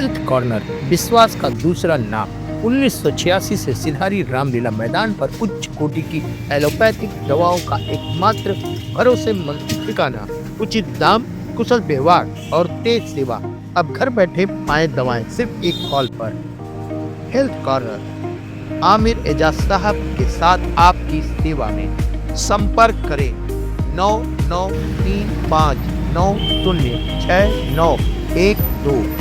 Health corner विश्वास का दूसरा नाम। 1986 से सिधारी रामलीला मैदान पर उच्च कोटि की एलोपैथिक दवाओं का एकमात्र भरोसेमंद ठिकाना। उचित दाम, कुशल व्यवहार और तेज सेवा। अब घर बैठे पाए दवाएं सिर्फ एक कॉल पर। हेल्थ कॉर्नर, आमिर एजाज साहब के साथ आपकी सेवा में। संपर्क करें 9935906912।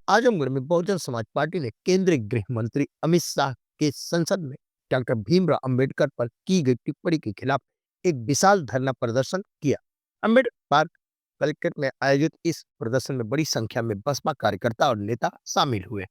आजमगढ़ में बहुजन समाज पार्टी ने केंद्रीय गृह मंत्री अमित शाह के संसद में डॉक्टर भीमराव अंबेडकर पर की गई टिप्पणी के खिलाफ एक विशाल धरना प्रदर्शन किया। अंबेडकर पार्क कलेक्ट्रेट में आयोजित इस प्रदर्शन में बड़ी संख्या में बसपा कार्यकर्ता और नेता शामिल हुए।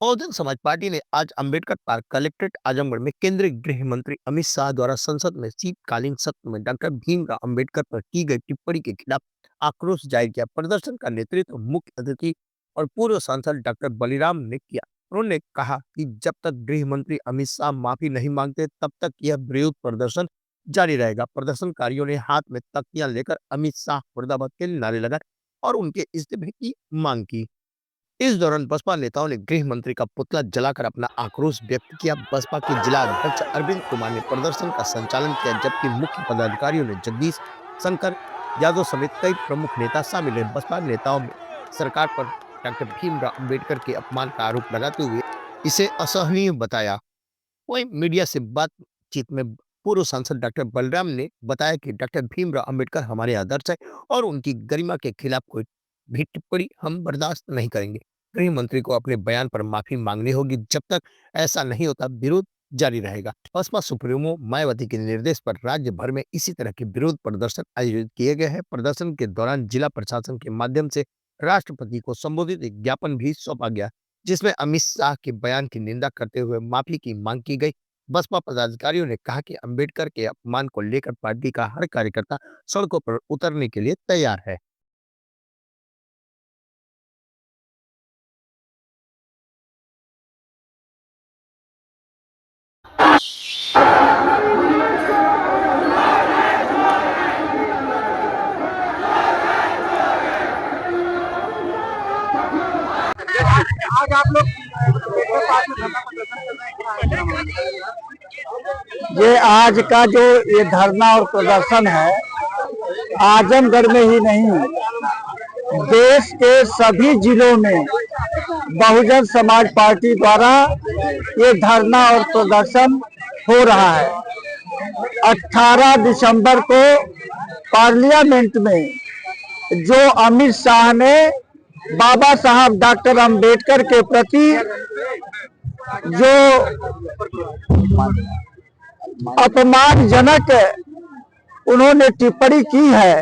बहुजन समाज पार्टी ने आज अंबेडकर पार्क कलेक्ट्रेट आजमगढ़ में केंद्रीय गृह मंत्री अमित शाह द्वारा संसद में शीतकालीन सत्र में डॉक्टर भीमराव अंबेडकर पर की गई टिप्पणी के खिलाफ आक्रोश जाहिर किया। प्रदर्शन का नेतृत्व मुख्य अतिथि और पूर्व सांसद डॉक्टर बलिराम ने किया। उन्होंने कहा कि जब तक गृह मंत्री अमित शाह माफी नहीं मांगते तब तक यह विरोध प्रदर्शन जारी रहेगा। प्रदर्शनकारियों ने हाथ में तख्तियां लेकर अमित शाह मुर्दाबाद के नारे लगाए और उनके इस्तीफे की मांग की। इस दौरान बसपा नेताओं ने गृह मंत्री का पुतला जलाकर अपना आक्रोश व्यक्त किया। बसपा के जिला अध्यक्ष अरविंद कुमार ने प्रदर्शन का संचालन किया, जबकि मुख्य पदाधिकारियों ने जगदीश शंकर यादव समेत कई प्रमुख नेता शामिल हुए। बसपा नेताओं ने सरकार पर डॉक्टर भीमराव अंबेडकर के अपमान का आरोप लगाते हुए इसे असहनीय बताया। वहीं मीडिया से बातचीत में पूर्व सांसद डॉक्टर बलराम ने बताया कि डॉक्टर भीमराव अंबेडकर हमारे आदर्श है और उनकी गरिमा के खिलाफ कोई भी टिप्पणी हम बर्दाश्त नहीं करेंगे। गृह मंत्री को अपने बयान पर माफी मांगनी होगी। जब तक ऐसा नहीं होता विरोध जारी रहेगा। बसपा सुप्रीमो मायावती के निर्देश पर राज्य भर में इसी तरह के विरोध प्रदर्शन आयोजित किए गए हैं। प्रदर्शन के दौरान जिला प्रशासन के माध्यम से राष्ट्रपति को संबोधित एक ज्ञापन भी सौंपा गया, जिसमें अमित शाह के बयान की निंदा करते हुए माफी की मांग की गई। बसपा पदाधिकारियों ने कहा कि अंबेडकर के अपमान को लेकर पार्टी का हर कार्यकर्ता सड़कों पर उतरने के लिए तैयार है। आज आप लोग ये आज का जो ये धरना और प्रदर्शन है, आजमगढ़ में ही नहीं देश के सभी जिलों में बहुजन समाज पार्टी द्वारा ये धरना और प्रदर्शन हो रहा है। 18 दिसंबर को पार्लियामेंट में जो अमित शाह ने बाबा साहब डॉक्टर अंबेडकर के प्रति जो अपमानजनक उन्होंने टिप्पणी की है,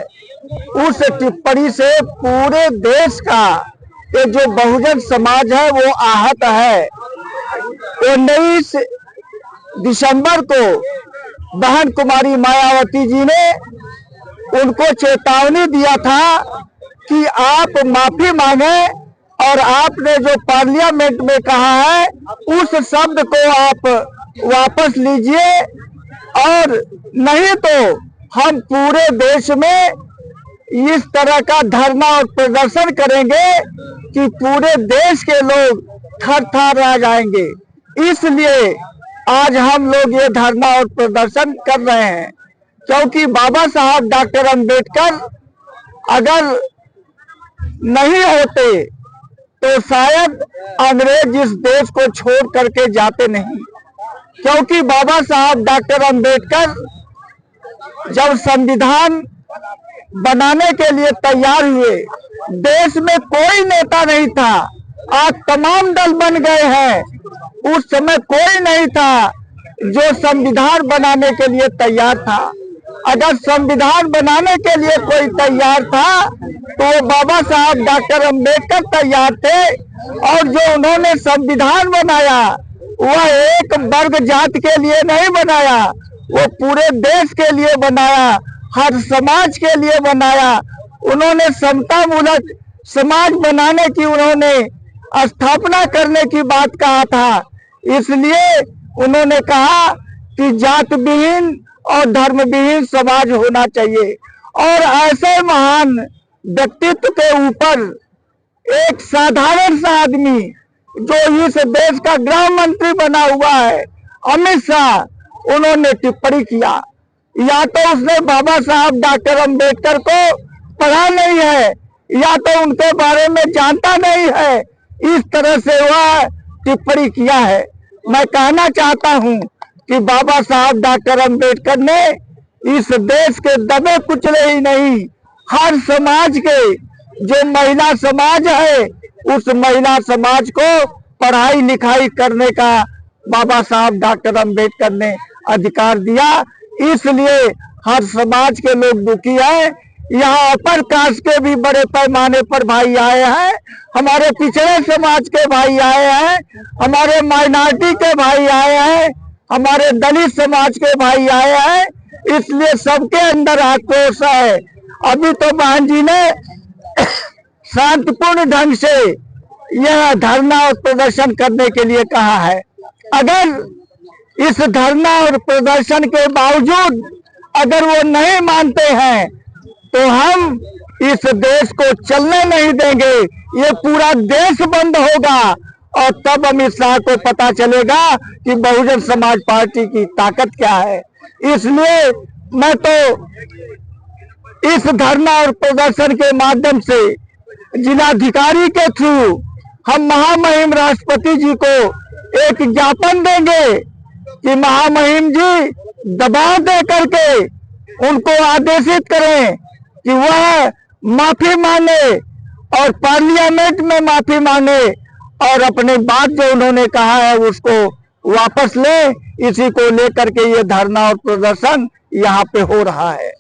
उस टिप्पणी से पूरे देश का ये जो बहुजन समाज है वो आहत है। 19 दिसंबर को बहन कुमारी मायावती जी ने उनको चेतावनी दिया था कि आप माफी मांगे और आपने जो पार्लियामेंट में कहा है उस शब्द को आप वापस लीजिए, और नहीं तो हम पूरे देश में इस तरह का धरना और प्रदर्शन करेंगे कि पूरे देश के लोग थर-थर रह जाएंगे। इसलिए आज हम लोग ये धरना और प्रदर्शन कर रहे हैं, क्योंकि बाबा साहब डॉक्टर अंबेडकर अगर नहीं होते तो शायद अंग्रेज इस देश को छोड़ करके जाते नहीं। क्योंकि बाबा साहब डॉक्टर अंबेडकर जब संविधान बनाने के लिए तैयार हुए, देश में कोई नेता नहीं था। आज तमाम दल बन गए हैं, उस समय कोई नहीं था जो संविधान बनाने के लिए तैयार था। अगर संविधान बनाने के लिए कोई तैयार था तो वो बाबा साहब डॉक्टर अंबेडकर तैयार थे, और जो उन्होंने संविधान बनाया वह एक वर्ग जाति के लिए नहीं बनाया, वो पूरे देश के लिए बनाया, हर समाज के लिए बनाया। उन्होंने समता मूलक समाज बनाने की उन्होंने स्थापना करने की बात कहा था। इसलिए उन्होंने कहा कि जात विहीन और धर्म विहीन समाज होना चाहिए, और ऐसे महान व्यक्तित्व के ऊपर एक साधारण सा आदमी जो इस देश का गृह मंत्री बना हुआ है, अमित शाह, उन्होंने टिप्पणी किया। या तो उसने बाबा साहब डॉक्टर अंबेडकर को पढ़ा नहीं है, या तो उनके बारे में जानता नहीं है, इस तरह से वह टिप्पणी किया है। मैं कहना चाहता हूं कि बाबा साहब डॉक्टर अंबेडकर ने इस देश के दबे कुचले ही नहीं, हर समाज के, जो महिला समाज है, उस महिला समाज को पढ़ाई लिखाई करने का बाबा साहब डॉक्टर अंबेडकर ने अधिकार दिया। इसलिए हर समाज के लोग दुखी हैं। यहाँ अपर कास्ट के भी बड़े पैमाने पर भाई आए हैं, हमारे पिछड़े समाज के भाई आए हैं, हमारे माइनॉरिटी के भाई आए हैं, हमारे दलित समाज के भाई आए हैं। इसलिए सबके अंदर आक्रोश है। अभी तो बहन जी ने शांतिपूर्ण ढंग से यह धरना और प्रदर्शन करने के लिए कहा है। अगर इस धरना और प्रदर्शन के बावजूद अगर वो नहीं मानते हैं तो हम इस देश को चलने नहीं देंगे। ये पूरा देश बंद होगा और तब अमित शाह को पता चलेगा कि बहुजन समाज पार्टी की ताकत क्या है। इसलिए मैं तो इस धरना और प्रदर्शन के माध्यम से जिलाधिकारी के थ्रू हम महामहिम राष्ट्रपति जी को एक ज्ञापन देंगे कि महामहिम जी दबाव दे करके उनको आदेशित करें कि वह माफी मांगे और पार्लियामेंट में माफी मांगे और अपनी बात जो उन्होंने कहा है उसको वापस ले। इसी को लेकर के ये धरना और प्रदर्शन यहाँ पे हो रहा है।